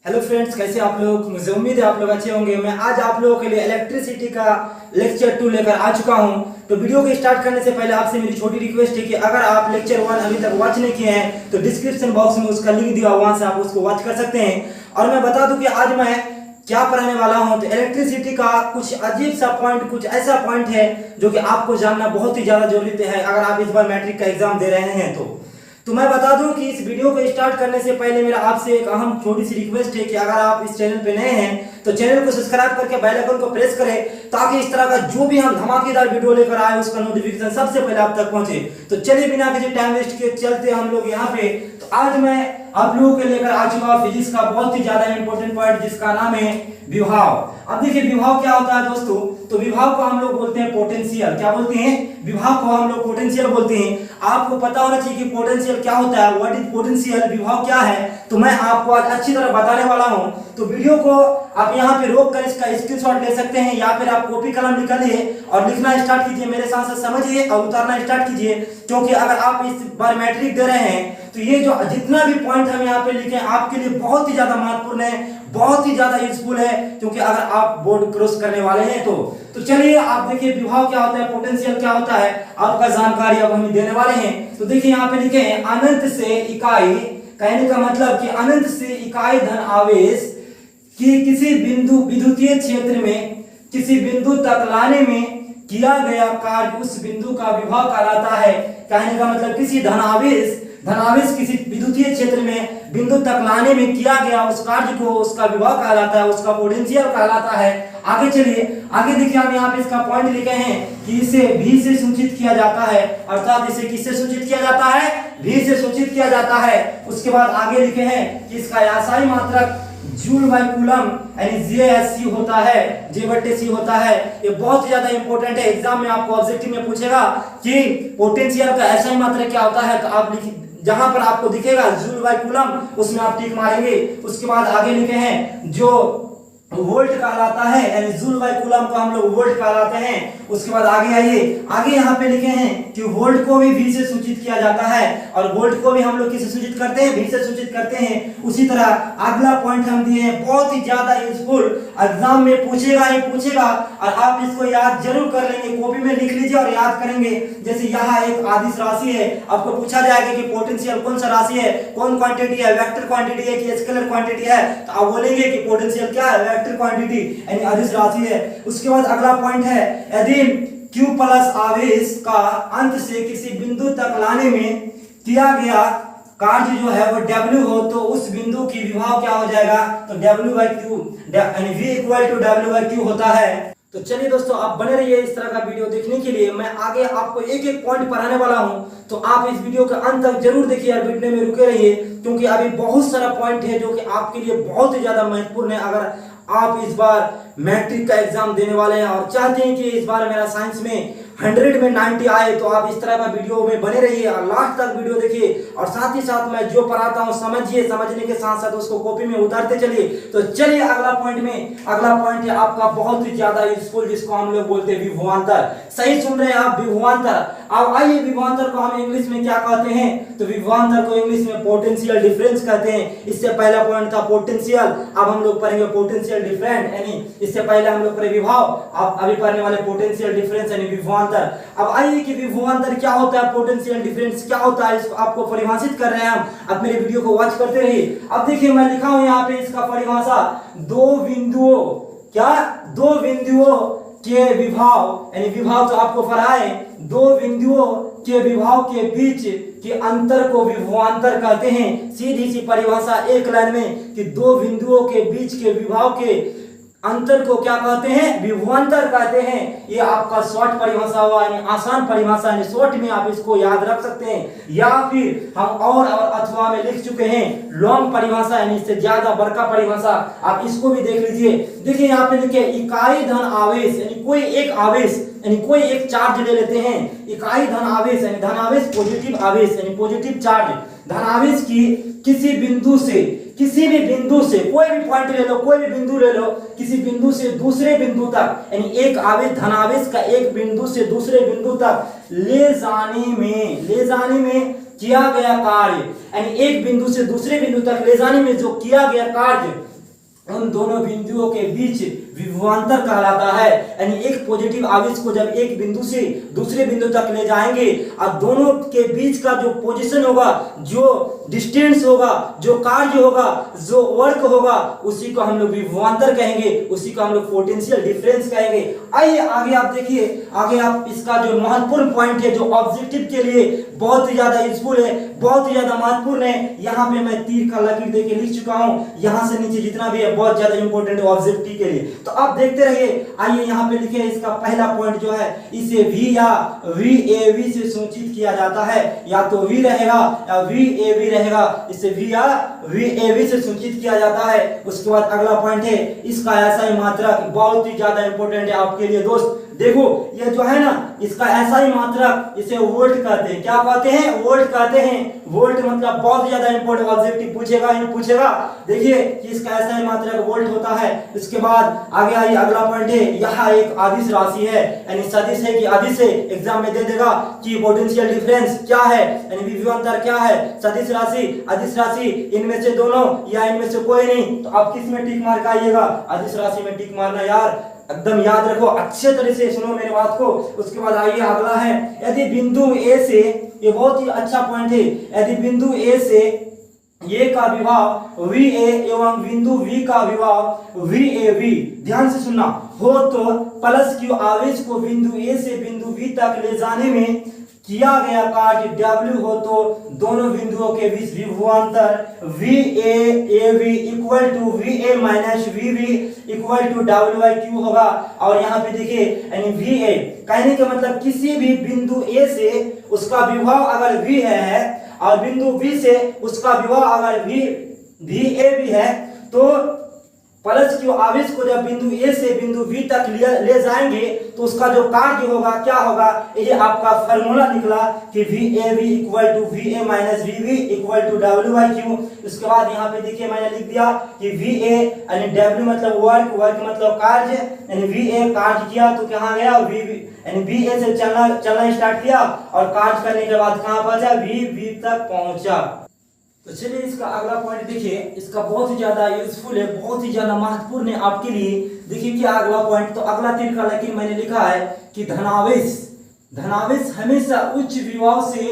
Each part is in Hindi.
हेलो फ्रेंड्स, कैसे आप लोग। मुझे उम्मीद है आप लोग अच्छे होंगे। मैं आज आप लोगों के लिए इलेक्ट्रिसिटी का लेक्चर 2 लेकर आ चुका हूं। तो वीडियो को स्टार्ट करने से पहले आपसे मेरी छोटी रिक्वेस्ट है कि अगर आप लेक्चर 1 अभी तक वॉच नहीं किए हैं तो डिस्क्रिप्शन बॉक्स में उसका लिंक दिया, वहां से आप उसको वॉच कर सकते हैं। और मैं बता दूं कि आज मैं क्या पढ़ाने वाला हूं। तो इलेक्ट्रिसिटी का कुछ अजीब सा पॉइंट, कुछ ऐसा पॉइंट है जो कि आपको जानना बहुत ही ज्यादा जरूरी है अगर आप इस बार मैट्रिक का एग्जाम दे रहे हैं। तो मैं बता दूं कि इस वीडियो को स्टार्ट करने से पहले मेरा आपसे एक अहम छोटी सी रिक्वेस्ट है कि अगर आप इस चैनल पे नए हैं तो चैनल को सब्सक्राइब करके बेल आइकन को प्रेस करें, ताकि इस तरह का जो भी हम धमाकेदार वीडियो लेकर आए उसका नोटिफिकेशन सबसे पहले आप तक पहुंचे। तो चलिए बिना किसी टाइम वेस्ट के चलते हम लोग यहाँ पे। तो आज मैं आप लोगों के लेकर आ चुका हूँ फिजिक्स का बहुत ही ज्यादा इंपॉर्टेंट पॉइंट, जिसका नाम है विभव। अब देखिए विभव क्या होता है दोस्तों। तो विभव को हम लोग बोलते हैं पोटेंशियल। क्या बोलते हैं? विभव को हम लोग पोटेंशियल बोलते हैं। आपको पता होना चाहिए कि पोटेंशियल क्या होता है, व्हाट इज पोटेंशियल, विभव क्या है। तो मैं आपको आज अच्छी तरह बताने वाला हूं। तो वीडियो को आप यहाँ पे रोक कर इसका स्क्रीनशॉट ले सकते हैं, या फिर आप कॉपी कलम निकालिए और लिखना स्टार्ट कीजिए, मेरे साथ साथ समझिए और उतारना स्टार्ट कीजिए। क्योंकि अगर आप इस बार मैट्रिक दे रहे हैं तो ये जो जितना भी पॉइंट हम यहाँ पे लिखे आपके लिए बहुत ही ज्यादा महत्वपूर्ण है, बहुत ही ज्यादा यूजफुल है, क्योंकि अगर आप बोर्ड क्रॉस करने वाले हैं तो चलिए आप देखिए विभव क्या होता है, पोटेंशियल क्या होता है, आपका जानकारी अब हम देने वाले हैं। तो देखिए यहाँ पे लिखे हैं अनंत से इकाई, कहने का मतलब कि अनंत से इकाई धन आवेश कि किसी बिंदु विद्युतीय क्षेत्र में किसी बिंदु तक लाने में किया गया कार्य उस बिंदु का विभव कहलाता है। कहने का मतलब किसी धनावेश किसी विद्युतीय क्षेत्र में बिंदु तक लाने में किया गया उस कार्य को उसका विभव कहलाता है, उसका पोटेंशियल कहलाता है। आगे चलिए, आगे देखिए हम यहाँ पे इसका पॉइंट लिखे हैं कि इसे V से सूचित किया जाता है, अर्थात इसे किससे सूचित किया जाता है? V से सूचित किया जाता है। उसके बाद आगे लिखे हैं कि इसका यासाई मात्रक जूल बाई कूलम यानी JSC होता है, J/C होता है। ये बहुत ज्यादा इंपॉर्टेंट है, एग्जाम में आपको ऑब्जेक्टिव में पूछेगा कि पोटेंशियल का SI मात्रक क्या होता है। तो आप लिखिए, जहां पर आपको दिखेगा जूल बाई कूलम उसमें आप टिक मारेंगे। उसके बाद आगे लिखे हैं जो वोल्ट कहलाता है, यानी जूल बाई कूलम को हम लोग वोल्ट कहलाते हैं। उसके बाद आगे आइए, आगे यहाँ पे लिखे हैं कि वोल्ट को भी V से सूचित किया जाता है, और वोल्ट को भी हम लोग किससे सूचित करते हैं? V से सूचित करते हैं। उसी तरह अगला पॉइंट हम दिए हैं, बहुत ही ज्यादा यूजफुल, एग्जाम में पूछेगा ही पूछेगा, और आप इसको याद जरूर कर लेंगे, कॉपी में लिख लीजिए और याद करेंगे। जैसे यहाँ एक आदिश राशि है, आपको पूछा जाएगा कि पोटेंशियल कौन सा राशि है, कौन क्वांटिटी है, वेक्टर क्वांटिटी है कि स्केलर क्वांटिटी है। तो आप बोलेंगे कि पोटेंशियल क्या है? वेक्टर क्वांटिटी यानी आदिश राशि है। उसके बाद अगला पॉइंट है, यदि Q प्लस आवेश का अंत से किसी बिंदु तक लाने में किया गया कार्य जो है वो W हो, तो उस बिंदु की विभव क्या हो जाएगा? तो W/Q यानी V = W/Q होता है। तो चलिए दोस्तों, आप बने रहिए इस तरह का वीडियो देखने के लिए। मैं आगे आपको एक एक पॉइंट पढ़ाने वाला हूं, तो आप इस वीडियो के अंत तक जरूर देखिए और वीडियो में रुके रहिए, क्योंकि अभी बहुत सारा पॉइंट है जो कि आपके लिए बहुत ही ज्यादा महत्वपूर्ण है अगर आप इस बार मैट्रिक का एग्जाम देने वाले हैं और चाहते हैं कि इस बार मेरा साइंस में 100 में 90 आए। तो आप इस तरह का वीडियो में बने रहिए और लास्ट तक वीडियो देखिए, और साथ ही साथ मैं जो पढ़ाता हूं समझिए, समझने के साथ साथ उसको कॉपी में उतारते चलिए। तो चलिए अगला पॉइंट है आपका बहुत ही ज्यादा यूजफुल, जिसको हम लोग बोलते हैं विभवांतर। सही सुन रहे हैं आप, विभवांतर। अब आइए, विभवांतर को हम इंग्लिश में क्या कहते हैं? तो विभवांतर को इंग्लिश में पोटेंशियल डिफरेंस कहते हैं। इससे पहला पॉइंट था पोटेंशियल, अब हम लोग पढ़ेंगे पोटेंशियल डिफरेंस, यानी इससे पहले हम लोग पढ़े विभव, अब अभी पढ़ने वाले पोटेंशियल डिफरेंस यानी विभवांतर। अब आइए कि विभवांतर क्या होता है, पोटेंशियल डिफरेंस क्या होता है, इसको आपको परिभाषित कर रहे हैं हम। अब मेरे वीडियो को वॉच करते रहिए। अब देखिए मैं लिखा हूं यहाँ पे इसका परिभाषा, दो बिंदुओं के विभव, यानी विभव तो आपको पढ़ाए, दो बिंदुओं के विभव के बीच के अंतर को विभवांतर कहते हैं। सीधी सी परिभाषा एक लाइन में कि दो बिंदुओं के बीच के विभव के अंतर को क्या कहते हैं? विभवांतर कहते हैं। ये आपका शॉर्ट परिभाषा हुआ, यानी आसान परिभाषा, यानी शॉर्ट में आप इसको याद रख सकते हैं, या फिर हम और अथवा में लिख चुके हैं लॉन्ग परिभाषा, यानी इससे ज्यादा बड़का परिभाषा, आप इसको भी देख लीजिए। देखिए यहाँ पे लिखे इकाई धन आवेश, यानी कोई एक आवेश, यानी कोई एक चार्ज ले लेते हैं। इकाई धन आवेश यानी धनावेश, पॉजिटिव आवेश यानी पॉजिटिव चार्ज, धनावेश की किसी बिंदु से, किसी भी बिंदु से, कोई भी पॉइंट ले लो, कोई भी बिंदु ले लो, किसी बिंदु से दूसरे बिंदु तक, यानी एक आवेश धनावेश का एक बिंदु से दूसरे बिंदु तक ले जाने में किया गया कार्य, यानी एक बिंदु से दूसरे बिंदु तक ले जाने में जो किया गया कार्य उन दोनों बिंदुओं के बीच विभवांतर कहलाता है। यानी एक पॉजिटिव आवेश को जब एक बिंदु से दूसरे बिंदु तक ले जाएंगे और दोनों के बीच का जो पोजीशन होगा, जो डिस्टेंस होगा, जो कार्य होगा, जो वर्क होगा, उसी को हम लोग विभवांतर कहेंगे, उसी को हम लोग पोटेंशियल डिफरेंस कहेंगे। आइए आगे आप देखिए, आगे आप इसका जो महत्वपूर्ण पॉइंट है जो ऑब्जेक्टिव के लिए बहुत ही ज्यादा यूजफुल है, बहुत ही ज्यादा महत्वपूर्ण है, यहाँ पे मैं तीर का लकीर देके लिख चुका हूँ, यहाँ से नीचे जितना भी है बहुत ज्यादा इंपॉर्टेंट है ऑब्जेक्टिव के लिए। तो आप देखते रहिए। आइए यहाँ पे लिखे इसका पहला पॉइंट जो है, इसे V या VAV से सूचित किया जाता है, या तो V रहेगा या VAV रहेगा, इसे V या VAV से सूचित किया जाता है। उसके बाद अगला पॉइंट है इसका SI मात्रक, बहुत ही ज्यादा इंपॉर्टेंट है आपके लिए दोस्त। देखो ये जो है ना, इसका SI मात्रक, इसे वोल्ट कहते हैं। क्या कहते हैं? वोल्ट कहते हैं। वोल्ट मतलब बहुत ज्यादा इंपॉर्टेंट, ऑब्जेक्टिव पूछेगा ही पूछेगा। देखिए कि इसका SI मात्रक वोल्ट होता है। इसके बाद आगे आइए, अगला पॉइंट है, यहाँ एक अदिश राशि है, यानी सदिश है कि अदिश है, एग्जाम में दे देगा कि पोटेंशियल डिफरेंस क्या है, यानी विभवांतर क्या है, सदिश राशि, अदिश राशि, इनमें से दोनों या इनमें से कोई नहीं। तो आप किस में टिक मार के आइएगा? अदिश राशि में टिक मारना यार, एकदम याद रखो, अच्छे तरह से सुनो मेरे बात को। उसके बाद आइए अगला है, यदि बिंदु ए से, ये बहुत ही अच्छा पॉइंट है, यदि बिंदु ए से ये का विभव VA एवं बिंदु V का विभव VAV, ध्यान से सुनना, हो तो प्लस Q आवेश को बिंदु A से बिंदु V तक ले जाने में किया गया कार्य W हो तो दोनों बिंदुओं के बीच विभवांतर VAAV equal to VA minus VB equal to W/Q होगा। और यहाँ पे देखिए, यानी VA कहने का मतलब किसी भी बिंदु A से उसका विभव अगर V है और बिंदु B से उसका विभव अगर VA भी है, तो प्लस Q आवेश को जब बिंदु A से बिंदु B तक ले जाएंगे तो उसका जो कार्य होगा क्या होगा, ये आपका फार्मूला निकला कि VAV equal to VA minus VB equal to W/Q। उसके बाद यहाँ पे देखिए मैंने लिख दिया कि VA यानी W मतलब वर्क, वर्क मतलब कार्य, यानी VA कार्य किया तो कहाँ गया, VB यानी VA से चलना स्टार्ट किया और कार्य करने के बाद कहाँ पहुंचा, VB तक पहुंचा। तो चलिए इसका अगला पॉइंट देखिए, इसका बहुत ही ज्यादा यूजफुल है, बहुत ही ज्यादा महत्वपूर्ण है आपके लिए। देखिए क्या अगला पॉइंट, तो अगला तीर का लकीर मैंने लिखा है कि धनावेश, धनावेश हमेशा उच्च विभव से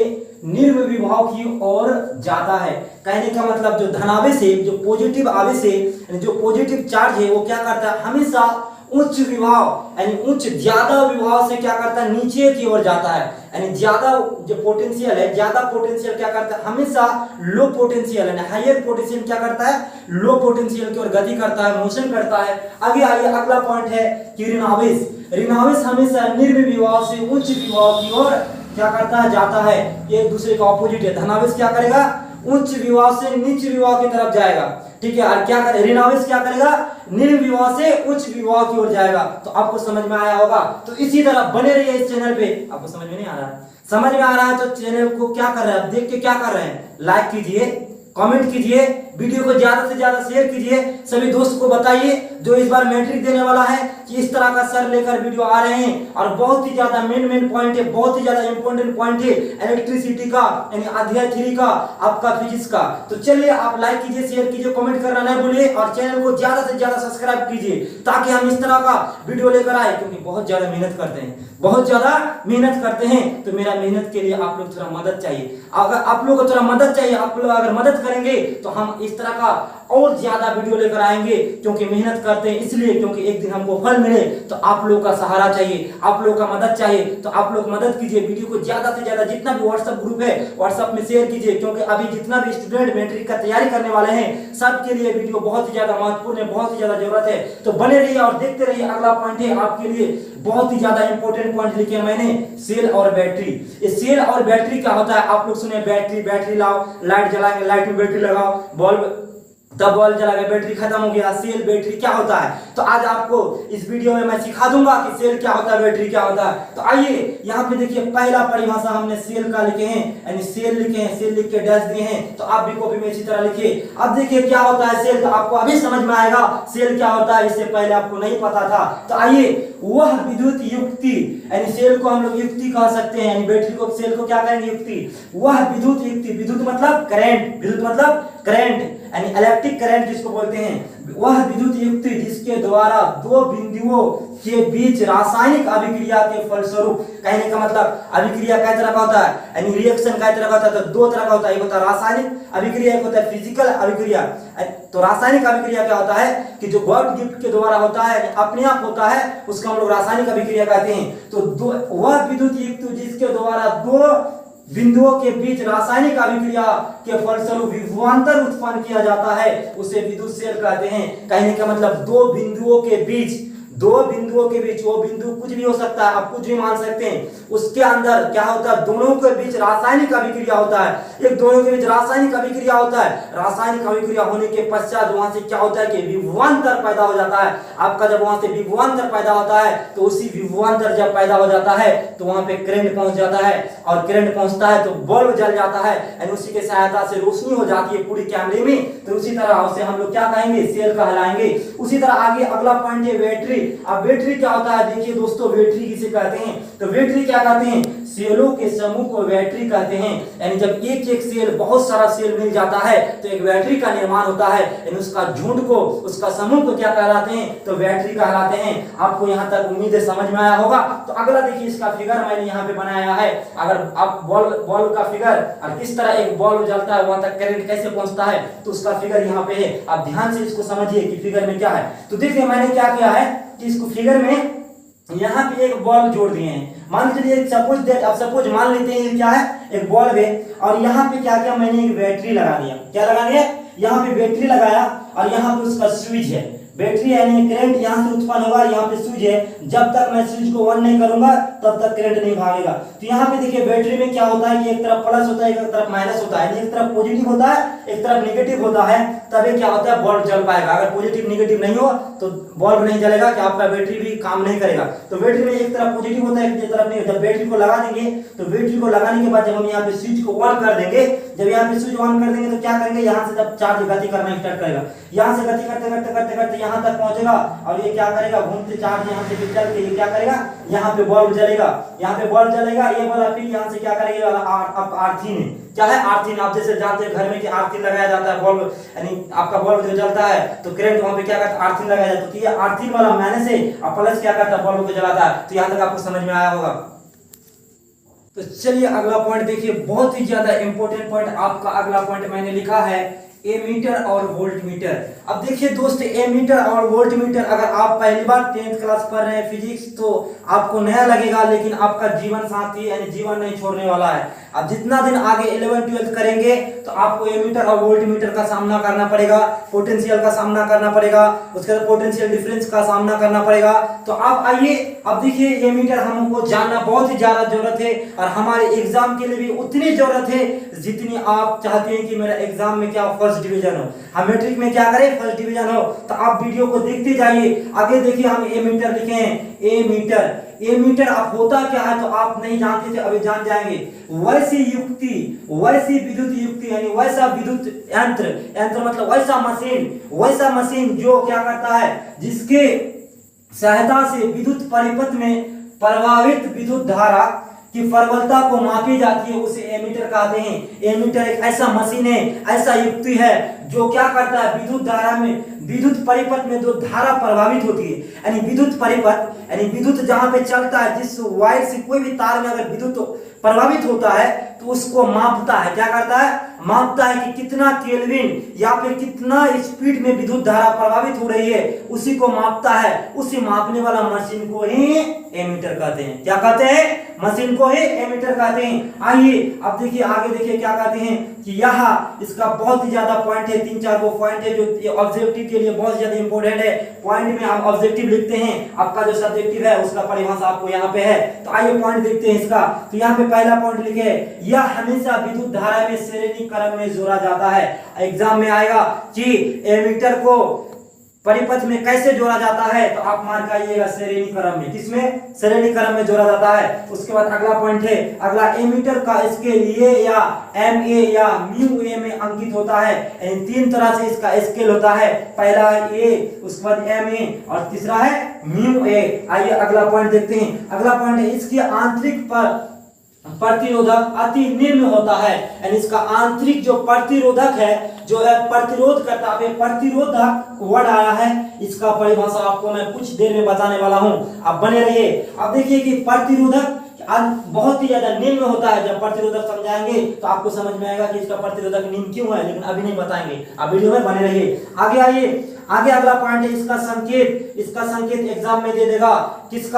निम्न विभव की ओर जाता है। कहने का मतलब जो धनावेश है, जो पॉजिटिव आवेश है, जो पॉजिटिव चार्ज है, वो क्या करता है, हमेशा उच्च विभव यानी उच्च ज्यादा विभव से क्या करता है, नीचे की ओर जाता है। यानी ज्यादा जो पोटेंशियल है, ज्यादा पोटेंशियल क्या करता है, हमेशा लो पोटेंशियल यानी हायर पोटेंशियल क्या करता है, लो पोटेंशियल की ओर गति करता है, मोशन करता है। आगे आइए अगला पॉइंट है कि ऋणावेश, ऋणावेश हमेशा निम्न विभव से उच्च विभव की ओर क्या करता है, जाता है। ये एक दूसरे का ऑपोजिट है। धनावेश क्या करेगा, उच्च विभव से नीच विभव की तरफ जाएगा, ठीक है। और क्या करे, ऋणावेश क्या करेगा, निम्न विभव से उच्च विभव की ओर जाएगा। तो आपको समझ में आया होगा। तो इसी तरह बने रहिए इस चैनल पे। आपको समझ में नहीं आ रहा है, समझ में आ रहा है तो चैनल को क्या कर रहे हैं, देख के क्या कर रहे हैं, लाइक कीजिए, कमेंट कीजिए, वीडियो को ज्यादा से ज्यादा शेयर कीजिए, सभी दोस्त को बताइए जो इस बार मैट्रिक देने वाला है कि इस तरह का सर लेकर वीडियो आ रहे हैं। और बहुत ही ज्यादा मेन पॉइंट है, बहुत ही ज्यादा इंपॉर्टेंट पॉइंट है इलेक्ट्रिसिटी का, यानी अध्याय 3 का, आपका फिजिक्स का। तो चलिए आप लाइक कीजिए, शेयर कीजिए, कमेंट करना नहीं भूलिए और चैनल को ज्यादा से ज्यादा सब्सक्राइब कीजिए ताकि हम इस तरह का वीडियो लेकर आए, क्योंकि बहुत ज्यादा मेहनत करते हैं, बहुत ज्यादा मेहनत करते हैं। तो मेरा मेहनत के लिए आप लोग थोड़ा मदद चाहिए। अगर आप लोग को थोड़ा मदद चाहिए, आप लोग अगर मदद करेंगे तो हम इस तरह का और ज्यादा वीडियो लेकर आएंगे, क्योंकि मेहनत करते हैं इसलिए, क्योंकि एक दिन हमको फल मिले। तो आप लोग का सहारा चाहिए, आप लोग का मदद चाहिए। तो आप लोग मदद कीजिए, वीडियो को ज्यादा से ज्यादा, जितना भी व्हाट्सएप ग्रुप है व्हाट्सएप में शेयर कीजिए, क्योंकि अभी जितना भी स्टूडेंट मैट्रिक का तैयारी करने वाले हैं सबके लिए वीडियो बहुत ही ज्यादा महत्वपूर्ण है, बहुत ही ज्यादा जरूरत है। तो बने रहिए और देखते रहिए। अगला पॉइंट है आपके लिए बहुत ही ज्यादा इंपॉर्टेंट पॉइंट लिखे मैंने, सेल और बैटरी। इस सेल और बैटरी क्या होता है, आप लोग सुने बैटरी लाओ, लाइट जलाएंगे, लाइट में बैटरी लगाओ, बल्ब तब बल्ब जला गया, बैटरी खत्म हो गया। सेल बैटरी क्या होता है, तो आज आपको इस वीडियो में मैं सिखा दूंगा कि सेल क्या होता है, बैटरी क्या होता है। तो आइए यहाँ पे देखिए, पहला परिभाषा हमने सेल का लिखे हैं, यानी सेल लिखे हैं, सेल लिख के डैश दिए हैं। तो आप भी कॉपी में इसी तरह लिखिए। अब देखिए क्या होता है सेल, तो आपको अभी समझ में आएगा सेल क्या होता है, इससे पहले आपको नहीं पता था। तो आइए, वह विद्युत युक्ति, यानी सेल को हम लोग युक्ति कह सकते हैं, यानी बैटरी को, सेल को क्या कहेंगे, युक्ति। वह विद्युत युक्ति, विद्युत मतलब करंट, विद्युत मतलब करंट, यानी इलेक्ट्रिक करंट जिसको बोलते हैं, वह विद्युत युक्ति जिसके द्वारा दो बिंदुओं के बीच रासायनिक अभिक्रिया के फलस्वरूप, कहने का मतलब अभिक्रिया कई तरह का होता है, यानी रिएक्शन कई तरह का होता है, तो दो तरह का होता है, एक होता है रासायनिक अभिक्रिया, एक होता है फिजिकल अभिक्रिया। तो रासायनिक अभिक्रिया क्या होता है कि जो गॉड गिफ्ट के द्वारा होता है, अपने आप होता है, उसका हम लोग रासायनिक अभिक्रिया कहते हैं। तो वह विद्युत युक्ति जिसके द्वारा दो बिंदुओं के बीच रासायनिक अभिक्रिया के फलस्वरूप विभवांतर उत्पन्न किया जाता है, उसे विद्युत सेल कहते हैं। कहने का मतलब दो बिंदुओं के बीच, वो बिंदु कुछ भी हो सकता है, आप कुछ भी मान सकते हैं, उसके अंदर क्या होता है, दोनों के बीच रासायनिक अभिक्रिया होता है, एक दोनों के बीच रासायनिक अभिक्रिया होता है। रासायनिक अभिक्रिया होने के पश्चात वहां से क्या होता है कि विभवांतर पैदा हो जाता है आपका। जब वहां से विभवांतर पैदा होता है तो उसी विभवांतर जब पैदा हो जाता है तो वहां पे करंट पहुंच जाता है, और करंट पहुंचता है तो बल्ब जल जाता है, यानी उसी के सहायता से रोशनी हो जाती है पूरी कैमरे में। तो उसी तरह उसे हम लोग क्या कहेंगे, सेल कहलाएंगे। उसी तरह आगे अगला पॉइंट है बैटरी। अब बैटरी क्या होता है, देखिए दोस्तों, बैटरी किसे कहते हैं, तो बैटरी क्या कहते हैं, सेलों के समूह को बैटरी कहते हैं। यानी जब एक एक सेल, बहुत सारा सेल मिल जाता है तो एक बैटरी का निर्माण होता है, यानी उसका झुंड को, उसका समूह को क्या कहलाते हैं, तो बैटरी कहलाते हैं। आपको यहाँ तक उम्मीद है समझ में आया होगा। तो अगला देखिए, इसका फिगर मैंने यहाँ पे बनाया है। अगर आप बल्ब का फिगर और किस तरह एक बल्ब जलता है, वहां तक करंट कैसे पहुंचता है, तो उसका फिगर यहाँ पे है। आप ध्यान से इसको समझिए कि फिगर में क्या है। तो देखिए मैंने क्या किया है कि इसको फिगर में यहाँ पे एक बल्ब जोड़ दिए हैं। मान लीजिए सपोज मान लेते हैं क्या है, एक बल्ब है, और यहाँ पे क्या किया मैंने, एक बैटरी लगा दिया। क्या लगा दिया, यहाँ पे बैटरी लगाया, और यहाँ पे उसका स्विच है। बैटरी यानी करंट यहाँ से उत्पन्न होगा, यहाँ पे स्विच है। जब तक मैं स्विच को ऑन नहीं करूंगा तब तक करंट नहीं भागेगा। तो यहाँ पे देखिए बैटरी में क्या होता है कि एक तरफ प्लस होता है, एक तरफ माइनस होता है, एक तरफ पॉजिटिव होता है, एक तरफ नेगेटिव होता है, तभी क्या होता है, बल्ब जल पाएगा। अगर पॉजिटिव नेगेटिव नहीं हो तो बल्ब नहीं जलेगा, कि आपका बैटरी भी काम नहीं करेगा। तो बैटरी में एक तरफ पॉजिटिव होता है, एक तरफ नहीं। जब बैटरी को लगा देंगे तो बैटरी को लगाने के बाद जब हम यहाँ पे स्विच को ऑन कर देंगे, जब यहाँ पे स्विच ऑन कर देंगे तो क्या करेंगे, यहाँ से जब चार्ज गति करना स्टार्ट करेगा, यहाँ से गति करते करते करते करते यहाँ तक पहुंचेगा, और ये क्या करेगा, घूमते चार्ज यहाँ से चल के ये क्या करेगा, यहाँ पे बल्ब जलेगा, यहाँ पे बल्ब जलेगा, ये वाला फिर यहाँ से क्या करेगा, आर्थिन है। क्या है, आर्थिन। आप जैसे जानते हैं घर में कि आर्थिन लगाया जाता है, बल्ब यानी आपका बल्ब जो जलता है तो करंट वहां पे क्या करता है, आर्थिन लगाया जाता है। तो ये आर्थिन वाला माइनस है, और प्लस क्या करता है, बल्ब को जलाता है। तो यहाँ तक आपको समझ में आया होगा। तो चलिए अगला पॉइंट देखिए, बहुत ही ज्यादा इंपॉर्टेंट पॉइंट आपका अगला पॉइंट मैंने लिखा है, एमीटर और वोल्टमीटर। अब देखिए दोस्त, एमीटर और वोल्टमीटर, अगर आप पहली बार 10th क्लास पढ़ रहे हैं फिजिक्स तो आपको नया लगेगा, लेकिन आपका जीवन साथी यानी जीवन नहीं छोड़ने वाला है। अब जितना दिन आगे 11th 12th करेंगे तो आपको एमीटर और वोल्टमीटर का सामना करना पड़ेगा, पोटेंशियल का सामना करना पड़ेगा, उसके बाद पोटेंशियल डिफरेंस का सामना करना पड़ेगा। तो आप आइए, अब देखिए एमीटर हमको जानना बहुत ही ज्यादा जरूरत है, और हमारे एग्जाम के लिए भी उतनी जरूरत है जितनी आप चाहते हैं कि मेरा एग्जाम में क्या फर्स्ट डिवीजन हो, हम मैट्रिक में क्या करें, फर्स्ट डिवीजन हो। तो आप वीडियो को देखते जाइए। आगे देखिए हम एमीटर लिखे हैं, एमीटर। एमीटर अब होता क्या है तो आप नहीं जानते थे, अभी जान जाएंगे। वैसी युक्ति, वैसी विद्युत युक्ति यानी वैसा विद्युत यंत्र, यंत्र मतलब वैसा मशीन, वैसा मशीन जो क्या करता है, जिसके सहायता से विद्युत परिपथ में प्रवाहित विद्युत धारा की प्रबलता को मापी जाती है, उसे एमीटर कहते हैं। एमीटर एक ऐसा मशीन है, ऐसा युक्ति है जो क्या करता है, विद्युत धारा में, विद्युत परिपथ में जो धारा प्रभावित होती है, यानी विद्युत परिपथ यानी विद्युत जहां पे चलता है, जिस वायर से कोई भी तार में अगर विद्युत प्रभावित होता है तो उसको मापता है। क्या करता है, मापता है कि कितना केल्विन या फिर कितना स्पीड में विद्युत धारा प्रभावित हो रही है, उसी को मापता है। उसी मापने वाला मशीन को ही एमीटर कहते हैं। क्या कहते हैं, मशीन को ही एमीटर कहते हैं। आइए अब देखिए आगे देखिए क्या कहते हैं कि यहाँ इसका बहुत ही ज्यादा पॉइंट है, 3-4 वो पॉइंट है जो ऑब्जेक्टिव के लिए बहुत ज्यादा इंपॉर्टेंट है। पॉइंट में आप ऑब्जेक्टिव लिखते हैं, आपका जो सब्जेक्टिव है उसका परिभाषा आपको यहाँ पे है। तो आइए पॉइंट देखते हैं इसका। तो यहाँ पे पहला पॉइंट लिखे, यह हमेशा विद्युत धारा में श्रेणी क्रम में जोड़ा जाता है। एग्जाम में आएगा कि एमीटर को परिपथ में कैसे जोड़ा जाता है, तो आप मार्क आइएगा श्रेणी क्रम में। किसमें, श्रेणी क्रम में जोड़ा जाता है। उसके बाद अगला पॉइंट है, अगला एमीटर का स्केल ए या एम ए या म्यू ए में अंकित होता है। इन 3 तरह से इसका स्केल होता है, पहला है ए, उसके बाद एम ए और तीसरा है म्यू ए। आइए अगला पॉइंट देखते हैं। अगला पॉइंट है, इसकी आंतरिक पर प्रतिरोधक अति निम्न होता है, यानी इसका आंतरिक जो प्रतिरोधक है, जो है प्रतिरोध करता है। प्रतिरोधक वर्ड आया है, इसका परिभाषा आपको मैं कुछ देर में बताने वाला हूं, आप बने रहिए। अब देखिए कि प्रतिरोधक बहुत ही ज्यादा निम्न होता है। जब प्रतिरोधक समझाएंगे तो आपको समझ में आएगा कि इसका प्रतिरोधक निम्न क्यों है, लेकिन अभी नहीं बताएंगे, आप वीडियो में बने रहिए। आगे आइए, आगे अगला पॉइंट है इसका संकेत। इसका संकेत एग्जाम में दे देगा, किस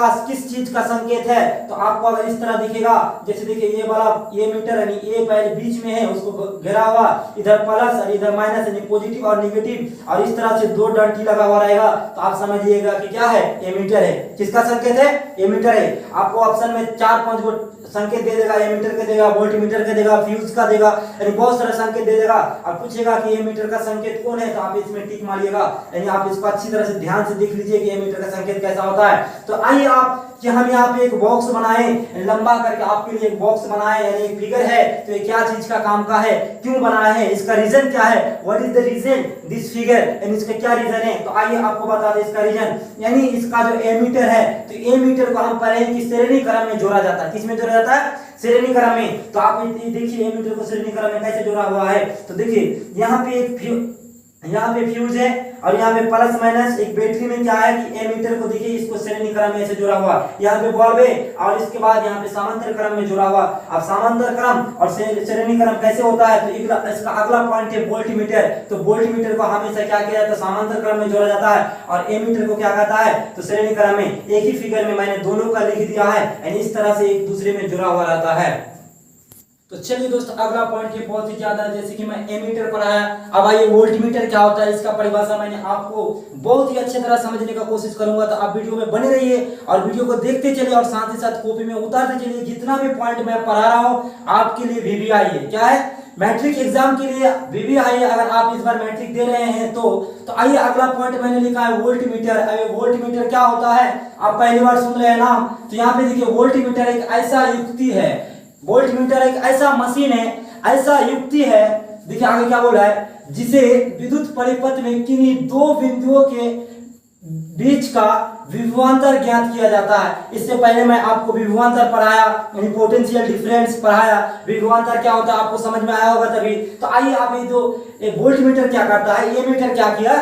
चीज का संकेत है। तो आपको अगर इस तरह दिखेगा, जैसे देखिए ये वाला ये मीटर यानी ये पहले बीच में है, उसको घेरा हुआ, इधर प्लस और इधर माइनस यानी पॉजिटिव और नेगेटिव, और इस तरह से दो डंटी लगा हुआ रहेगा, तो आप समझिएगा कि क्या है, एमीटर है। किसका संकेत है, एमीटर है। आपको ऑप्शन में 4-5 गो संकेत दे देगा, एमीटर का देगा, वोल्टमीटर का देगा, फ्यूज का देगा, यानी बहुत सारा संकेत दे देगा और पूछेगा कि एमीटर का संकेत कौन है, तो आप इसमें टिक मारिएगा, यानी आप इसको अच्छी तरह से ध्यान से देख लीजिए कि एमीटर का संकेत कैसा होता है। तो आइए आप कि हम यहाँ पे एक बॉक्स बनाए, लंबा करके आपके लिए एक बॉक्स बनाए, यानी एक फिगर है, तो ये क्या चीज का काम का है, क्यों बनाया है, इसका रीजन क्या है, what is the reason this figure, यानी इसका क्या रीजन है। तो आइए आपको बता दें इसका रीजन, यानी इसका जो एमीटर है, तो एमीटर को हम पढ़े कि श्रेणी क्रम में जोड़ा जाता है। किस में जोड़ा जाता है, श्रेणी क्रम में। तो आप देखिए एमीटर को श्रेणी क्रम में कैसे जोड़ा हुआ है। तो देखिए यहाँ पे फ्यूज है और यहाँ पे प्लस माइनस, एक बैटरी में क्या है कि एमीटर को देखिए इसको श्रेणी क्रम में ऐसे जोड़ा हुआ, यहाँ पे बल्ब है और इसके बाद यहाँ पे समांतर क्रम में जोड़ा हुआ। अब समांतर क्रम और श्रेणी क्रम कैसे होता है, तो इसका अगला पॉइंट है वोल्टमीटर। तो वोल्टमीटर को हमेशा क्या किया जाता है, समांतर क्रम में जोड़ा जाता है, और एमीटर को क्या कहता है, तो श्रेणी क्रम में। एक ही फिगर में मैंने दोनों का लिख दिया है, यानी इस तरह से एक दूसरे में जुड़ा हुआ रहता है। तो चलिए दोस्तों, अगला पॉइंट है बहुत ही ज्यादा, जैसे कि मैं एमीटर पढ़ाया, अब आइए वोल्टमीटर क्या होता है, इसका परिभाषा मैंने आपको बहुत ही अच्छी तरह समझने का कोशिश करूंगा। तो आप वीडियो में बने रहिए और वीडियो को देखते चलिए और साथ ही साथ कॉपी में उतारते चलिए। जितना भी पॉइंट मैं पढ़ा रहा हूँ आपके लिए वीवीआई है, क्या है, मैट्रिक एग्जाम के लिए वीवीआई है। अगर आप इस बार मैट्रिक दे रहे हैं तो आइए अगला पॉइंट मैंने लिखा है वोल्टमीटर। अब वोल्टमीटर क्या होता है, आप पहली बार सुन रहे हैं नाम। तो यहाँ पे देखिए वोल्टमीटर एक ऐसा युक्ति है, वोल्टमीटर एक ऐसा मशीन है, ऐसा युक्ति है, देखिए आगे क्या बोला है, जिसे विद्युत परिपथ में किन्हीं दो बिंदुओं के बीच का विभवांतर ज्ञात किया जाता है। इससे पहले मैं आपको विभवांतर पढ़ाया, यानी पोटेंशियल डिफरेंस पढ़ाया। विभवांतर क्या होता है आपको समझ में आया होगा तभी। तो आइए आप ये जो वोल्टमीटर क्या करता है, ये मीटर क्या किया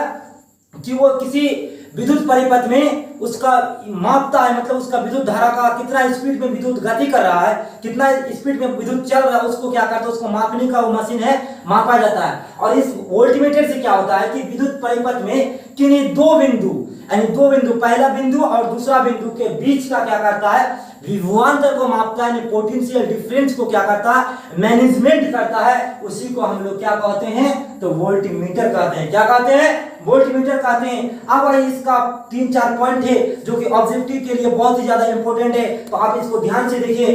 कि वो किसी विद्युत परिपथ में उसका मापता है, मतलब उसका विद्युत धारा का कितना स्पीड में विद्युत गति कर रहा है, कितना स्पीड में विद्युत चल रहा है, उसको क्या करता है, उसको मापने का वो मशीन है, मापा जाता है। और इस वोल्टमीटर से क्या होता है कि विद्युत परिपथ में किन्हीं दो बिंदु, यानी दो बिंदु, पहला बिंदु और दूसरा बिंदु के बीच का क्या करता है, विभवांतर को मापता है, पोटेंशियल डिफरेंस को क्या करता है, मैनेजमेंट करता है। उसी को हम लोग क्या कहते हैं, तो वोल्टमीटर कहते हैं। क्या कहते हैं, वोल्टमीटर कहते हैं। अब इसका 3-4 पॉइंट है जो कि ऑब्जेक्टिव के लिए बहुत ही ज्यादा इंपॉर्टेंट है, तो आप इसको ध्यान से देखिए।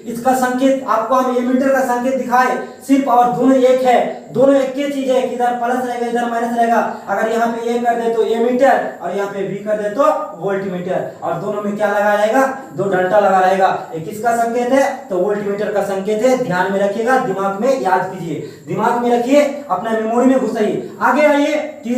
इसका संकेत आपको हम एमीटर का संकेत दिखाए सिर्फ, और दोनों एक है, दोनों एक ही चीज है, इधर प्लस रहेगा इधर माइनस रहेगा। अगर यहाँ पे ए कर दे तो एमीटर और यहाँ पे बी कर दे तो वोल्टमीटर, और दोनों में क्या लगा रहेगा, दो डंडा लगा रहेगा। ये किसका संकेत है, तो वोल्टमीटर का संकेत है। ध्यान में रखिएगा, दिमाग में याद कीजिए, दिमाग में रखिए, अपना मेमोरी में घुसाइए। आगे आइए कि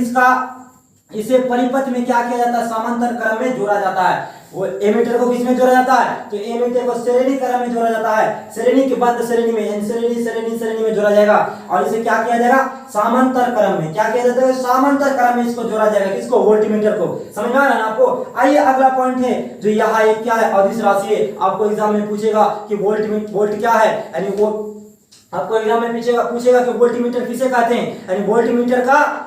इसे परिपथ में क्या किया जाता है, समांतर क्रम में जोड़ा जाता है। वो एमीटर को किसमें जोड़ा जाता है, तो एमीटर को श्रेणी क्रम में जोड़ा जाता है। श्रेणी के बाद श्रेणी में, यानी श्रेणी में जोड़ा जाएगा, और इसे क्या किया जाएगा, समांतर क्रम में। क्या किया जाता है, समांतर क्रम में इसको जोड़ा जाएगा। किसको, वोल्टमीटर को। समझ में आ रहा है ना आपको। आइए अगला पॉइंट है जो यहाँ एक क्या है, अदिश राशि है। आपको एग्जाम में पूछेगा कि वोल्ट क्या है, यानी वो आपको एग्जाम में पूछेगा कि वोल्टमीटर किसे कहते हैं, यानी वोल्टमीटर का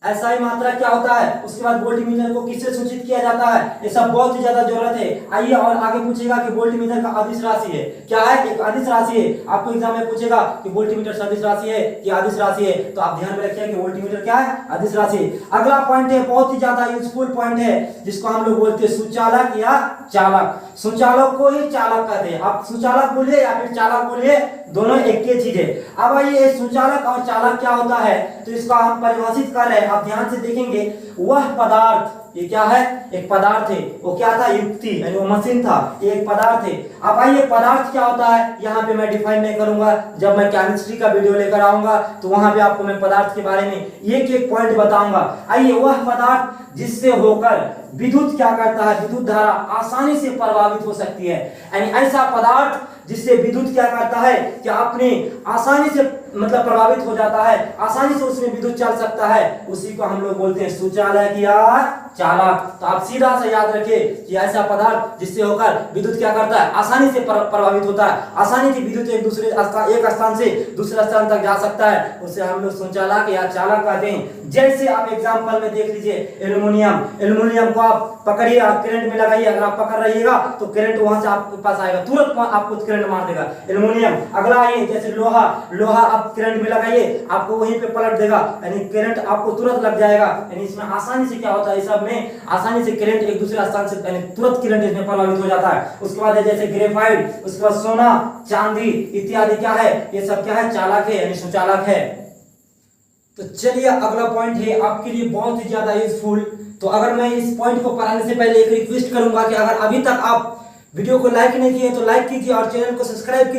एसआई मात्रा क्या होता है, उसके बाद वोल्टमीटर को किससे सूचित किया जाता है, ये सब बहुत ही ज्यादा जरूरत है। आइए और आगे पूछेगा कि वोल्टमीटर का अदिश राशि है, क्या है, एक अदिश राशि है। आपको एग्जाम में पूछेगा कि वोल्टमीटर सदिश राशि है कि अदिश राशि है, तो आप ध्यान में रखिए कि वोल्टमीटर क्या है, अदिश राशि है। अगला पॉइंट है बहुत ही ज्यादा यूजफुल पॉइंट है, जिसको हम लोग बोलते हैं सुचालक या चालक। सुचालक को ही चालक कहते हैं। आप सुचालक बोलिए या फिर चालक बोलिए, दोनों एक ही चीज है। अब आइए सुचालक और चालक क्या होता है, तो इसका हम परिभाषित कर रहे हैं, आप ध्यान से देखेंगे। वह पदार्थ ये क्या है, एक पदार्थ है। वो क्या था, युक्ति यानी वो मशीन था, ये एक पदार्थ है। अब आइए पदार्थ क्या होता है यहाँ पे मैं डिफाइन नहीं करूंगा, जब मैं केमिस्ट्री का वीडियो लेकर आऊंगा तो वहां पे आपको मैं पदार्थ के बारे में एक एक पॉइंट बताऊंगा। आइए, वह पदार्थ जिससे होकर विद्युत क्या करता है, विद्युत धारा आसानी से प्रभावित हो सकती है, यानी ऐसा पदार्थ जिससे विद्युत क्या करता है कि अपने आसानी से मतलब प्रभावित हो जाता है, आसानी से उसमें विद्युत चल सकता है, उसी को हम लोग बोलते हैं सुचालक या चालक। तो आप सीधा सा याद रखिए कि ऐसा पदार्थ जिससे होकर विद्युत क्या करता है, आसानी से प्रभावित होता है, आसानी से विद्युत एक स्थान से दूसरे स्थान तक जा सकता है, उसे हम लोग संचालक या चालक कहते हैं। जैसे आप एग्जांपल में देख लीजिए एल्युमिनियम को आप पकड़िए, आप करंट में लगाइए, अगर आप पकड़ रहिएगा तो करंट वहां से आपके पास आएगा, तुरंत आपको करंट मार देगा एल्युमिनियम। अगला आइए जैसे लोहा आप करंट में लगाइए, आपको वहीं पे पलट देगा, यानी करंट आपको तुरंत लग जाएगा। यानी इसमें आसानी से क्या होता है, सब में आसानी से करंट एक दूसरे स्थान से यानी तुरंत करंट इसमें प्रभावित हो जाता है। उसके बाद है जैसे ग्रेफाइट, उसके बाद सोना, चांदी इत्यादि क्या है, ये सब क्या है, चालक है यानी सुचालक है। तो चलिए अगला पॉइंट है आपके लिए बहुत ही ज्यादा यूजफुल। तो अगर मैं इस पॉइंट को पढ़ाने से पहले एक रिक्वेस्ट करूंगा कि अगर अभी तक आप वीडियो को लाइक नहीं किए तो लाइक कीजिए और चैनल को सब्सक्राइब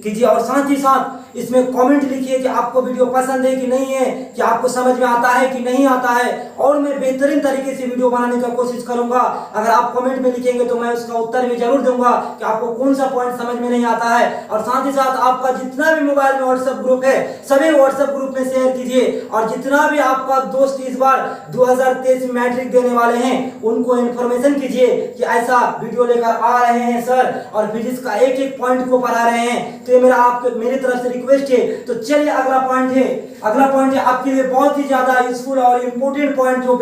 कीजिए और साथ ही साथ इसमें कमेंट लिखिए कि आपको वीडियो पसंद है कि नहीं है, कि आपको समझ में आता है कि नहीं आता है, और मैं बेहतरीन तरीके से वीडियो बनाने का कोशिश करूंगा। अगर आप कमेंट में लिखेंगे तो मैं उसका उत्तर भी जरूर दूंगा कि आपको कौन सा पॉइंट समझ में नहीं आता है। और साथ ही साथ आपका जितना भी मोबाइल में व्हाट्सएप ग्रुप है सभी व्हाट्सएप ग्रुप में शेयर कीजिए, और जितना भी आपका दोस्त इस बार 2023 मैट्रिक देने वाले हैं उनको इन्फॉर्मेशन कीजिए कि ऐसा वीडियो लेकर आ रहे हैं सर और फिजिक्स का एक एक पॉइंट को पढ़ा रहे हैं। तो ये मेरी तरफ से रिक्वेस्ट है। तो चलिए अगला पॉइंट है आपके लिए बहुत ही ज्यादा यूजफुल और इंपोर्टेंट पॉइंट जो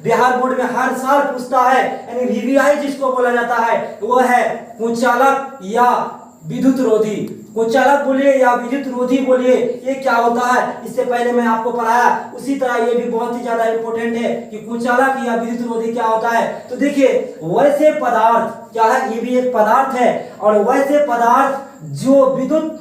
बिहार बोर्ड में हर साल पूछता है, यानी वीवीआई जिसको बोला जाता है, वो है कुचालक या विद्युत रोधी। कुचालक बोलिए या विद्युत रोधी बोलिए, ये क्या होता है इससे पहले मैं आपको पढ़ाया, उसी तरह ये भी बहुत ही ज्यादा इंपॉर्टेंट है कि कुचालक या विद्युत रोधी क्या होता है। तो देखिए वैसे पदार्थ क्या है, ये भी एक पदार्थ है, और वैसे पदार्थ जो विद्युत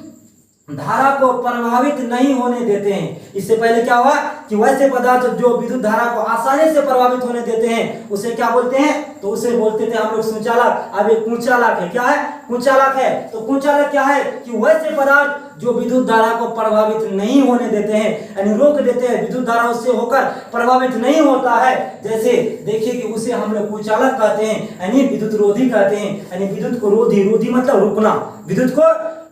धारा को प्रभावित नहीं होने देते हैं। इससे पहले क्या हुआ कि वैसे पदार्थ जो विद्युत धारा को आसानी से प्रभावित होने देते हैं उसे क्या बोलते हैं, तो उसे बोलते थे हम लोग सुचालक। अब एक कुचालक है, क्या है, कुचालक है। तो कुचालक क्या है कि वैसे पदार्थ जो विद्युत धारा को प्रभावित नहीं होने देते हैं, यानी रोक देते हैं, विद्युत धारा उससे होकर प्रभावित नहीं होता है। जैसे देखिए कि उसे हम लोग कुचालक कहते हैं, यानी विद्युत रोधी कहते हैं, यानी विद्युत को रोधी मतलब रुकना,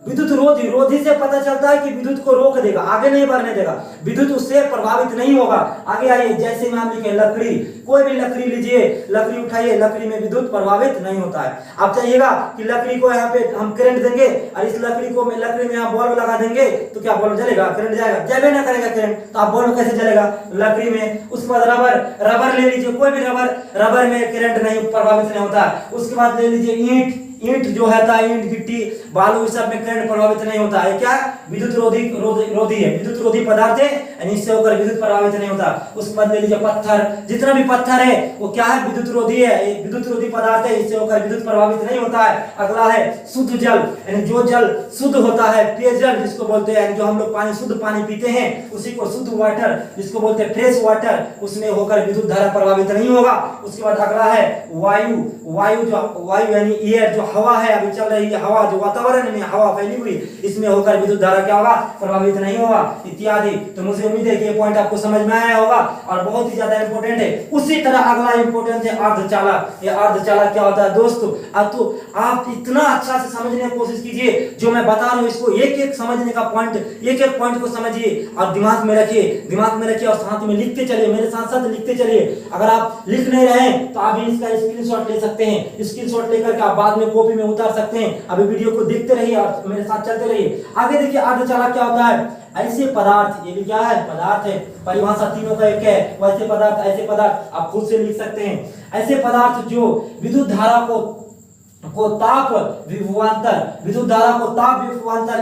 विद्युत रोधी से पता चलता है कि विद्युत को रोक देगा, आगे नहीं बढ़ने देगा, विद्युत उससे प्रभावित नहीं होगा। आगे आइए जैसे में हम लिखे लकड़ी, कोई भी लकड़ी लीजिए, लकड़ी उठाइए, लकड़ी में विद्युत प्रभावित नहीं होता है। आप चाहिएगा कि लकड़ी को यहाँ पे हम करंट देंगे और इस लकड़ी में यहाँ बल्ब लगा देंगे तो क्या बल्ब जलेगा, करंट जाएगा, जाबे ना करेगा करंट, तो आप बल्ब कैसे जलेगा लकड़ी में। उसके बाद रबर ले लीजिए, कोई भी रबर में करंट नहीं प्रभावित नहीं होता। उसके बाद ले लीजिए ईंट जो है ईंट गिट्टी बालू इस सब में करंट प्रभावित नहीं होता है, क्या विद्युत रोधी है, विद्युत रोधी पदार्थ है, यानी इससे होकर विद्युत प्रभावित नहीं होता। उसके बाद ले लीजिए पत्थर, जितना भी पत्थर है वो क्या है, विद्युत रोधी है, विद्युत रोधी पदार्थ है, इससे होकर विद्युत प्रभावित नहीं होता है। अगला है शुद्ध जल, यानी जो जल शुद्ध होता है, पेयजल जिसको बोलते हैं, जो हम लोग शुद्ध पानी पीते हैं उसी को शुद्ध वाटर जिसको बोलते हैं, फ्रेश वाटर, उसमें होकर विद्युत धारा प्रभावित नहीं होगा। उसके बाद अगला है वायु यानी एयर, जो हवा है अभी चल रही है, हवा जो वातावरण में हवा फैली हुई, इसमें होकर विद्युत धारा क्या होगा, प्रभावित नहीं होगा इत्यादि। तो मुझे उम्मीद है कि ये पॉइंट आपको समझ में आया होगा और बहुत ही ज्यादा इंपॉर्टेंट है। उसी तरह अगला इंपॉर्टेंट है अर्धचालक। ये अर्धचालक क्या होता है दोस्तों, तो आप इतना अच्छा से समझने की कोशिश कीजिए, जो मैं बता रहा हूँ इसको एक एक समझने का पॉइंट, एक एक पॉइंट को समझिए और दिमाग में रखिए और साथ में लिखते चलिए, मेरे साथ साथ लिखते चलिए। अगर आप लिख नहीं रहे हैं तो आप इसका स्क्रीनशॉट ले सकते हैं, स्क्रीनशॉट लेकर के आप बाद में कॉपी में उतार सकते हैं। अभी वीडियो को देखते रहिए और मेरे साथ चलते रहिए। आगे देखिए अर्धचालक क्या होता है, ऐसे पदार्थ, ये भी क्या है, पदार्थ है, परिभाषा तीनों का एक है, वैसे पदार्थ, ऐसे पदार्थ, आप खुद से लिख सकते हैं। ऐसे पदार्थ जो विद्युत धारा को ताप विभवांतर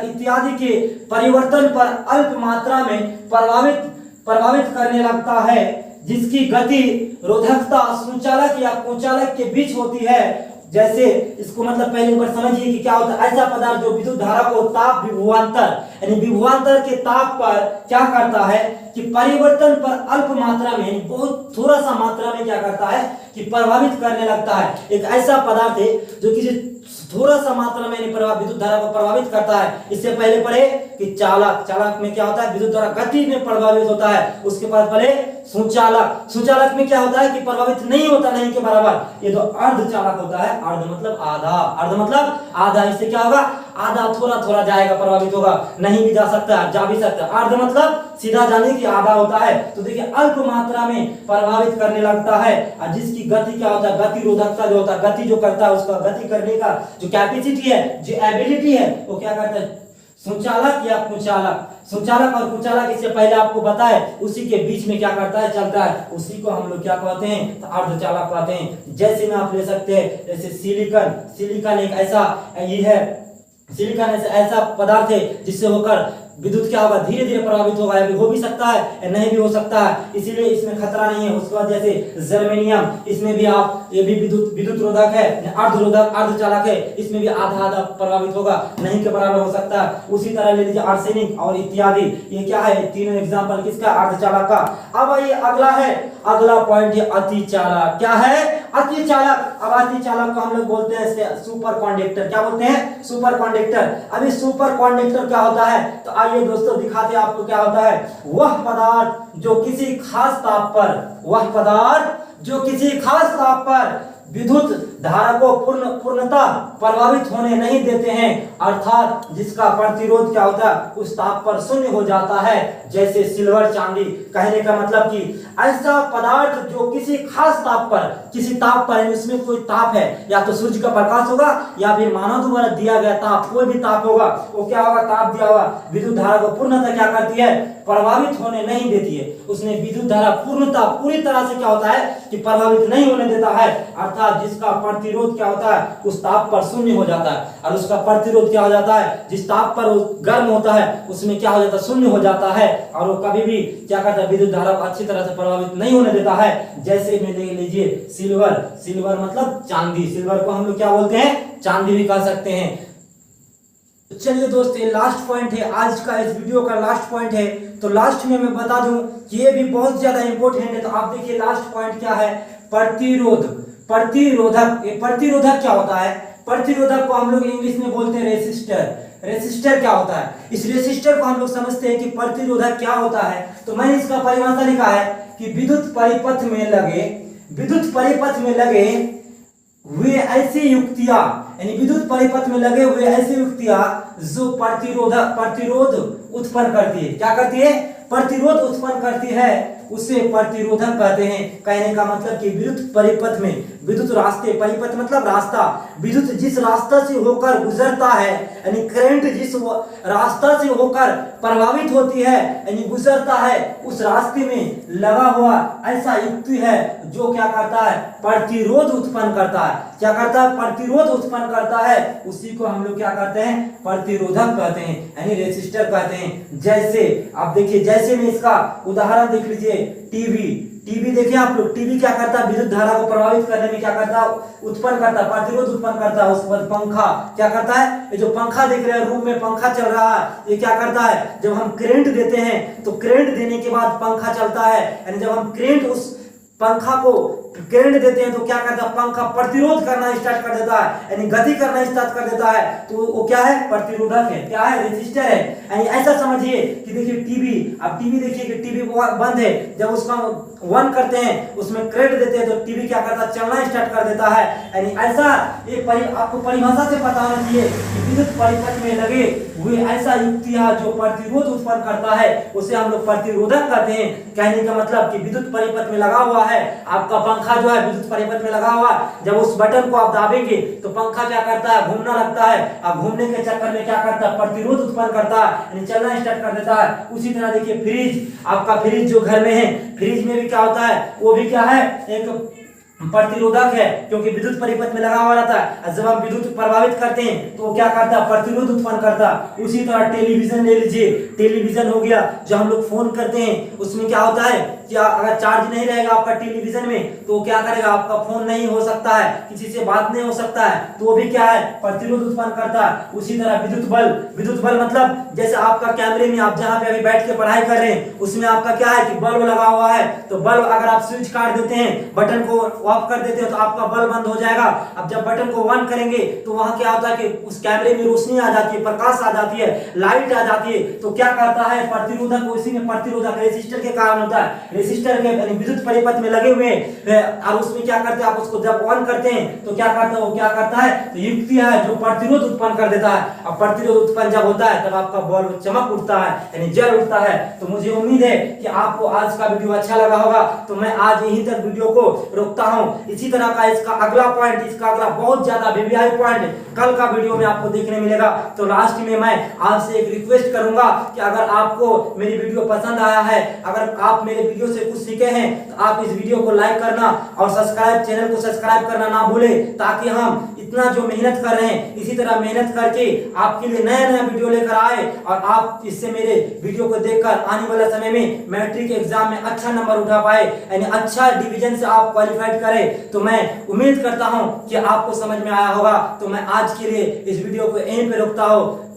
इत्यादि के परिवर्तन पर अल्प मात्रा में प्रभावित करने लगता है, जिसकी गति रोधकता सुचालक या कुचालक के बीच होती है। जैसे इसको मतलब पहले ऊपर समझिए कि क्या होता है, ऐसा पदार्थ जो विद्युत धारा को ताप विभवांतर यानी विभवांतर के ताप पर क्या करता है कि परिवर्तन पर अल्प मात्रा में यानी बहुत थोड़ा सा मात्रा में क्या करता है कि प्रभावित करने लगता है। एक ऐसा पदार्थ है जो कि थोड़ा सा मात्रा में विद्युत धारा को प्रभावित करता है। इससे पहले पढ़े कि चालक, चालक में क्या होता है विद्युत धारा गति में प्रभावित होता है। उसके बाद पढ़े सुचालक, सुचालक में क्या होता है कि प्रभावित नहीं होता, नहीं के बराबर। ये तो अर्धचालक होता है, अर्ध मतलब आधा, अर्ध मतलब आधा। इससे क्या होगा आधा थोड़ा थोड़ा जाएगा, प्रभावित होगा, नहीं भी जा सकता जा भी सकता। अर्ध मतलब सीधा जाने की आधा होता है। तो देखिए अल्प मात्रा में प्रभावित करने लगता है और जिसकी गति क्या होता है गतिरोधकता जो होता है, गति जो करता है उसका गति करने का जो कैपेसिटी है, जो एबिलिटी है, वो क्या करता है सुचालक या कुचालक। सुचालक और कुचालक इससे पहले आपको बताए उसी के बीच में क्या करता है चलता है, उसी को हम लोग क्या कहते हैं तो अर्धचालक कहते हैं। जैसे में आप ले सकते हैं जैसे सिलिकॉन, सिलिकॉन एक ऐसा ये है, सिलिकॉन ऐसा पदार्थ है जिससे होकर विद्युत क्या होगा धीरे धीरे प्रभावित होगा, हो भी सकता है नहीं भी हो सकता है, इसीलिए इसमें खतरा नहीं है। उसके बाद जैसे जर्मेनियम, इसमें भी आप ये भी विद्युत रोधक है, अर्धरोधक अर्धचालक है, इसमें भी आधा आधा प्रभावित होगा, नहीं के बराबर हो सकता है। उसी तरह ले लीजिए आर्सेनिक और इत्यादि, ये क्या है तीनों एग्जाम्पल किसका अर्धचालक का। अब ये अगला है, अगला पॉइंट है अतिचालक। क्या है अतिचालक। अब अतिचालक को हम लोग बोलते हैं सुपर कंडक्टर। क्या बोलते हैं सुपर कंडक्टर। अभी सुपर कंडक्टर क्या होता है तो आइए दोस्तों दिखाते हैं आपको क्या होता है। वह पदार्थ जो किसी खास ताप पर, वह पदार्थ जो किसी खास ताप पर विद्युत धारा को पूर्णतः प्रभावित होने नहीं देते हैं, अर्थात जिसका प्रतिरोध क्या होता है उस ताप पर शून्य हो जाता है, जैसे सिल्वर चांदी। कहने का मतलब कि ऐसा पदार्थ जो किसी खास ताप पर, किसी ताप पर इसमें कोई ताप है, या तो सूर्य का प्रकाश होगा या फिर मानव द्वारा दिया गया ताप, कोई भी ताप होगा, वो क्या होगा ताप दिया हुआ विद्युत धारा को पूर्णतः क्या करती है प्रभावित होने नहीं देती है। उसने विद्युत धारा पूर्णतः पूरी तरह से क्या होता है कि प्रभावित नहीं होने देता है, अर्थात जिसका प्रतिरोध क्या होता है उस ताप पर शून्य हो जाता है। और उसका प्रतिरोध क्या हो जाता है जिस ताप पर वो गर्म होता है उसमें क्या हो जाता है शून्य हो जाता है, और वो कभी भी क्या करता है विद्युत धारा को अच्छी तरह से प्रभावित नहीं होने देता है। जैसे में ले लीजिए सिल्वर, सिल्वर मतलब चांदी, सिल्वर को हम लोग क्या बोलते हैं चांदी भी कह सकते हैं। चलिए दोस्त ये लास्ट पॉइंट है आज का, इस वीडियो का लास्ट पॉइंट है। तो लास्ट में मैं बता दूं कि ये भी बहुत ज्यादा इंपॉर्टेंट है। तो आप देखिए लास्ट पॉइंट क्या है प्रतिरोध, प्रतिरोधक। ये प्रतिरोधक क्या होता है, प्रतिरोधक को हम लोग इंग्लिश में बोलते हैं रेसिस्टर। रेसिस्टर क्या होता है, इस रेसिस्टर को हम लोग समझते हैं कि प्रतिरोधक क्या होता है। तो मैंने इसका परिभाषा लिखा है कि विद्युत परिपथ में लगे, विद्युत परिपथ में लगे हुए ऐसी युक्तियां, यानी विद्युत परिपथ में लगे हुए ऐसी युक्तियां जो प्रतिरोध उत्पन्न करती है। क्या करती है प्रतिरोध उत्पन्न करती है, उसे प्रतिरोधक कहते हैं। कहने का मतलब कि विद्युत परिपथ में, विद्युत रास्ते, परिपथ मतलब रास्ता, विद्युत जिस रास्ता से होकर गुजरता है यानी करंट जिस रास्ता से होकर प्रभावित होती है यानी गुजरता है, उस रास्ते में लगा हुआ ऐसा युक्ति है जो क्या करता है प्रतिरोध उत्पन्न करता है। क्या करता है प्रतिरोध उत्पन्न करता है, उसी को हम लोग क्या कहते हैं प्रतिरोधक कहते हैं यानी रेसिस्टर कहते हैं। जैसे आप देखिए, जैसे में इसका उदाहरण देख लीजिए टीवी, टीवी देखिए आप लोग, टीवी क्या करता है विद्युत धारा को प्रभावित करने में क्या करता है उत्पन्न करता है, प्रतिरोध उत्पन्न करता है। उसके बाद पंखा क्या करता है, ये जो पंखा देख रहे हैं रूम में पंखा चल रहा है, ये क्या करता है जब हम करंट देते हैं तो करंट देने के बाद पंखा चलता है, यानी जब हम करंट उस पंखा को करंट देते हैं तो क्या करता है पंखा प्रतिरोध करना स्टार्ट कर देता है यानी गति करना स्टार्ट कर देता है। तो वो क्या है प्रतिरोधक है, क्या है रेजिस्टर है। यानी ऐसा समझिए कि देखिए टीवी, अब टीवी देखिए कि टीवी बंद है, जब उसका ऑन करते हैं उसमें करंट देते हैं तो टीवी क्या करता है चलना स्टार्ट कर देता है। यानी ऐसा ये आपको परिभाषा से पता होना चाहिए कि विद्युत परिपथ में लगे हुए ऐसा युक्तियां जो प्रतिरोध उत्पन्न करता है उसे हम लोग प्रतिरोधक कहते हैं। कहने का मतलब कि विद्युत परिपथ में लगा हुआ है आपका पंखा जो है विद्युत परिपथ में लगा हुआ, जब उस बटन को आप दाबेंगे तो पंखा क्या करता है घूमना लगता है, अब घूमने के चक्कर में क्या करता है प्रतिरोध उत्पन्न करता है यानी चलना स्टार्ट कर देता है। उसी तरह देखिए फ्रिज, आपका फ्रिज जो घर में है, फ्रिज में भी क्या होता है वो भी क्या है एक प्रतिरोधक है क्योंकि विद्युत परिपथ में लगा हुआ रहता है। जब हम विद्युत प्रभावित करते हैं तो वो क्या करता है प्रतिरोध उत्पन्न करता है। उसी तरह टेलीविजन ले लीजिए, टेलीविजन हो गया जो हम लोग फोन करते हैं उसमें क्या होता है कि अगर चार्ज नहीं रहेगा आपका टेलीविजन में तो क्या करेगा, आपका फोन नहीं हो सकता है, किसी से बात नहीं हो सकता है, तो वो भी क्या है, प्रतिरोध उत्पन्न करता है। उसी तरह विद्युत बल मतलब जैसे आपका कैमरे में आप जहां पे अभी बैठ के पढ़ाई कर रहे हैं उसमें आपका क्या है कि बल्ब लगा हुआ है, तो बल्ब अगर आप स्विच काट देते हैं, बटन को ऑफ कर देते हो तो आपका बल्ब बंद हो जाएगा। अब जब बटन को ऑन करेंगे तो वहां क्या होता है कि उस कैमरे में रोशनी आ जाती है, प्रकाश आ जाती है, लाइट आ जाती है, तो क्या करता है प्रतिरोधक, उसी में प्रतिरोधक रेसिस्टर के कारण होता है, रेसिस्टर के विद्युत परिपथ में लगे हुए और उसमें क्या करते हैं, आप उसको जब ऑन करते हैं तो क्या करता है, वो क्या करता है, तो युक्ति है जो प्रतिरोध उत्पन्न कर देता है। अब प्रतिरोध उत्पन्न जब होता है तब आपका बल्ब चमक उठता है, यानी जल उठता है। तो मुझे उम्मीद है कि आपको आज का वीडियो अच्छा लगा होगा, तो मैं आज यहीं तक वीडियो को रोकता हूं। इसी तरह का इसका अगला पॉइंट, इसका अगला बहुत ज्यादा वीवीआई पॉइंट कल का वीडियो में आपको देखने मिलेगा। तो लास्ट में मैं आपसे एक रिक्वेस्ट करूंगा कि अगर आपको मेरी वीडियो पसंद आया है, अगर आप मेरे वीडियो से कुछ सीखे हैं, तो आप इस वीडियो को लाइक करना और चैनल को सब्सक्राइब करना ना भूलें, ताकि हम इतना जो मेहनत कर रहे हैं इसी तरह मेहनत करके आपके लिए नया नया वीडियो लेकर आए और आप इससे मेरे वीडियो को देखकर आने वाले समय में मैट्रिक एग्जाम में अच्छा नंबर उठा पाए, यानी अच्छा डिवीजन से आप क्वालिफाइड करें। तो मैं उम्मीद करता हूं कि आपको समझ में आया होगा। तो मैं आज के लिए इस वीडियो को यहीं पे रोकता हूं।